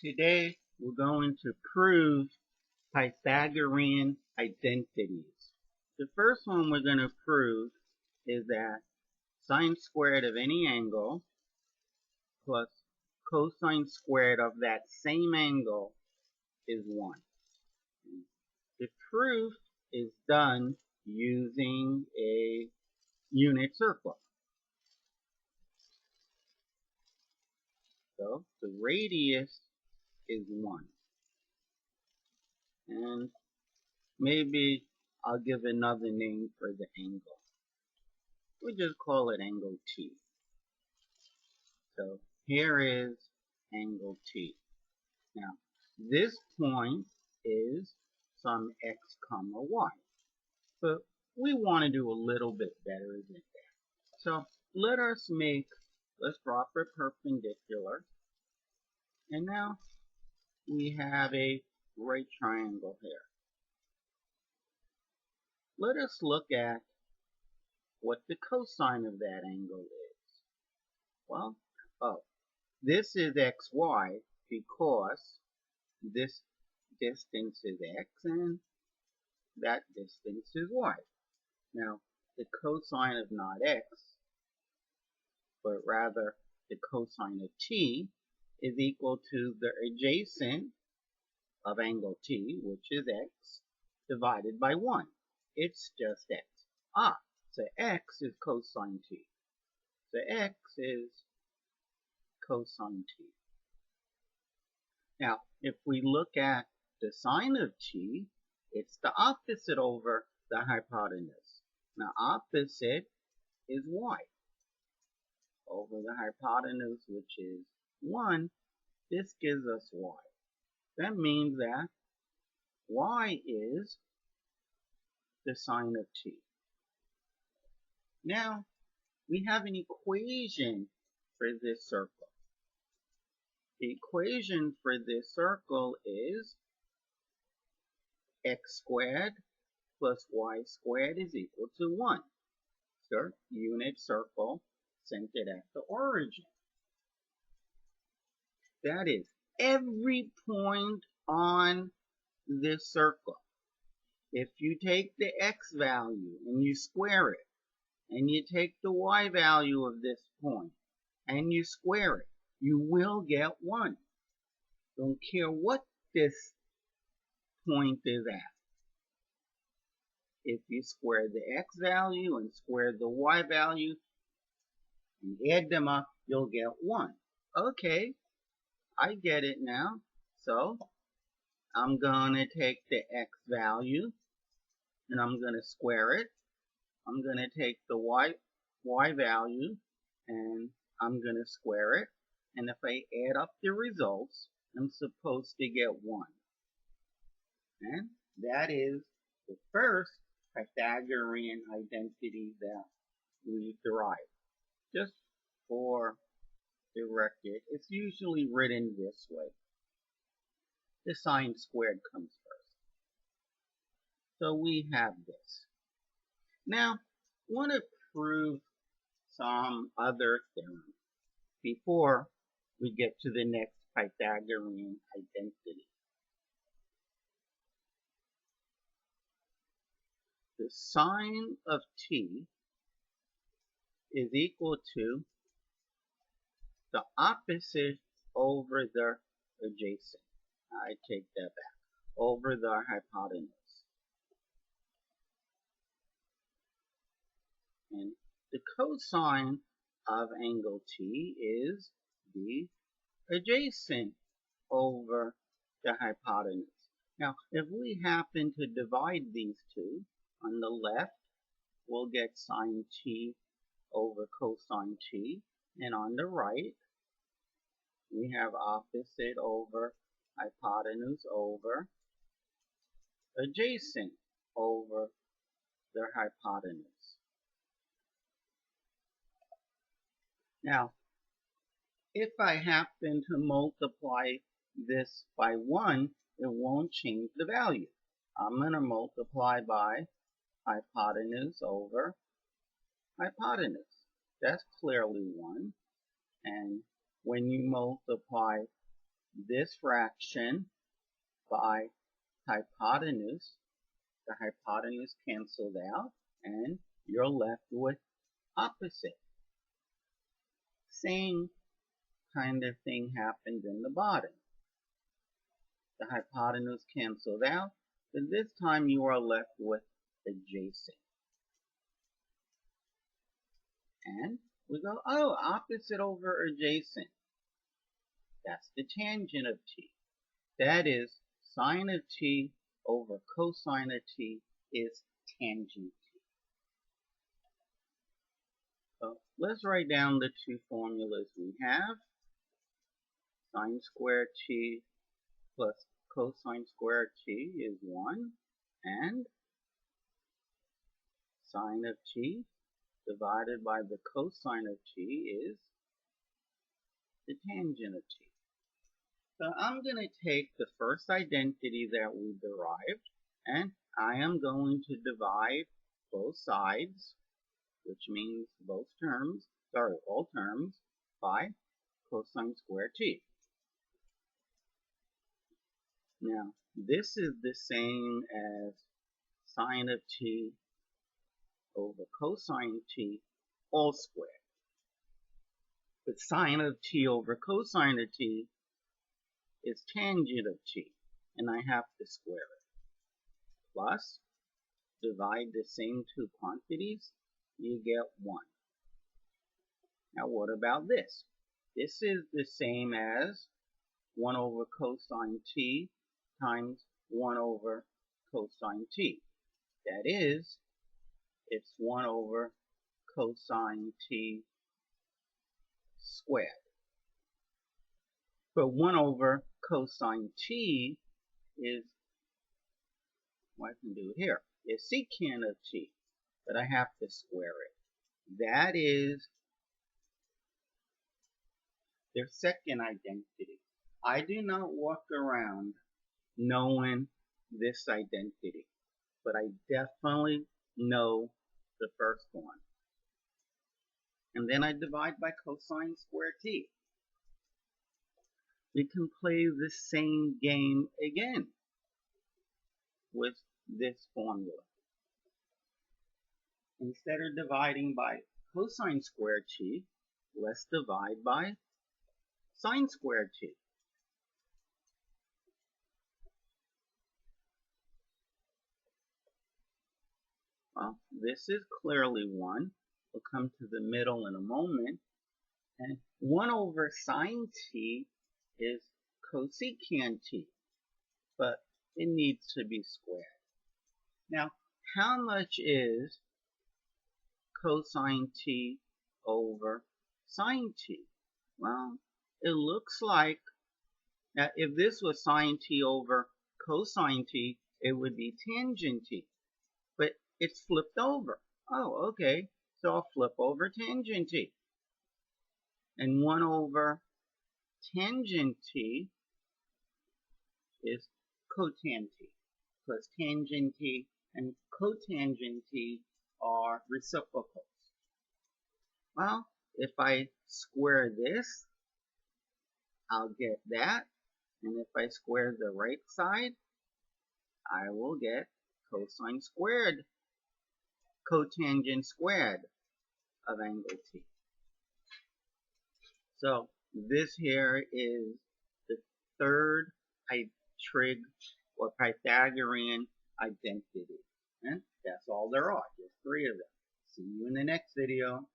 Today we're going to prove Pythagorean identities. The first one we're going to prove is that sine squared of any angle plus cosine squared of that same angle is 1. The proof is done using a unit circle. So the radius is 1. And maybe I'll give another name for the angle. We just call it angle T. So here is angle T. Now this point is some x comma y. But we want to do a little bit better than that. So let's drop a perpendicular. And now we have a right triangle here. Let us look at what the cosine of that angle is. Well, this is xy because this distance is x and that distance is y. Now, the cosine of not x, but rather the cosine of t, is equal to the adjacent of angle t, which is x, divided by 1. It's just x. So x is cosine t. So x is cosine t. Now, if we look at the sine of t, it's the opposite over the hypotenuse. Now, opposite is y. Over the hypotenuse, which is 1, this gives us y. That means that y is the sine of t. Now, we have an equation for this circle. The equation for this circle is x squared plus y squared is equal to 1. So, unit circle centered at the origin. That is, every point on this circle, if you take the x value and you square it, and you take the y value of this point and you square it, you will get 1. Don't care what this point is at. If you square the x value and square the y value and add them up, you'll get 1. Okay, I get it now. So I'm going to take the x value and I'm going to square it. I'm going to take the y value and I'm going to square it. And if I add up the results, I'm supposed to get 1. And that is the first Pythagorean identity that we derived. Just for the record, it's usually written this way. The sine squared comes first. So we have this. Now, I want to prove some other theorem before we get to the next Pythagorean identity. The sine of t is equal to the opposite over the adjacent. I take that back. Over the hypotenuse. And the cosine of angle t is the adjacent over the hypotenuse. Now, if we happen to divide these two, on the left, we'll get sine t over cosine t, and on the right, we have opposite over hypotenuse over adjacent over the hypotenuse. Now, if I happen to multiply this by 1, it won't change the value. I'm going to multiply by hypotenuse over hypotenuse. That's clearly 1. And when you multiply this fraction by hypotenuse. The hypotenuse canceled out, and you're left with opposite. Same kind of thing happens in the bottom. The hypotenuse canceled out, but this time you are left with adjacent. And we go, oh, opposite over adjacent. That's the tangent of t. That is, sine of t over cosine of t is tangent t. So let's write down the two formulas we have. Sine squared t plus cosine squared t is 1, and sine of t divided by the cosine of t is the tangent of t. So I'm going to take the first identity that we derived, and I am going to divide both sides, which means all terms, by cosine squared t. Now, this is the same as sine of t over cosine t all squared. But sine of t over cosine of t is tangent of t, and I have to square it. Plus, divide the same two quantities, you get 1. Now what about this? This is the same as 1 over cosine t times 1 over cosine t. That is, it's 1 over cosine t squared. But 1 over cosine t is, well, I can do it here, is secant of t, but I have to square it. That is their second identity. I do not walk around knowing this identity, but I definitely know the first one. And then I divide by cosine squared t. We can play the same game again with this formula. Instead of dividing by cosine squared t, let's divide by sine squared t. Well, this is clearly 1. We'll come to the middle in a moment. And 1 over sine t is cosecant t, but it needs to be squared. Now, how much is cosine t over sine t? Well, it looks like that if this was sine t over cosine t, it would be tangent t. But it's flipped over. Oh, okay. So I'll flip over tangent t. And 1 over tangent t is cotan t, because tangent t and cotangent t are reciprocals. Well, if I square this, I'll get that. And if I square the right side, I will get cosine squared, cotangent squared of angle t. So this here is the third trig or Pythagorean identity. And that's all there are, just 3 of them. See you in the next video.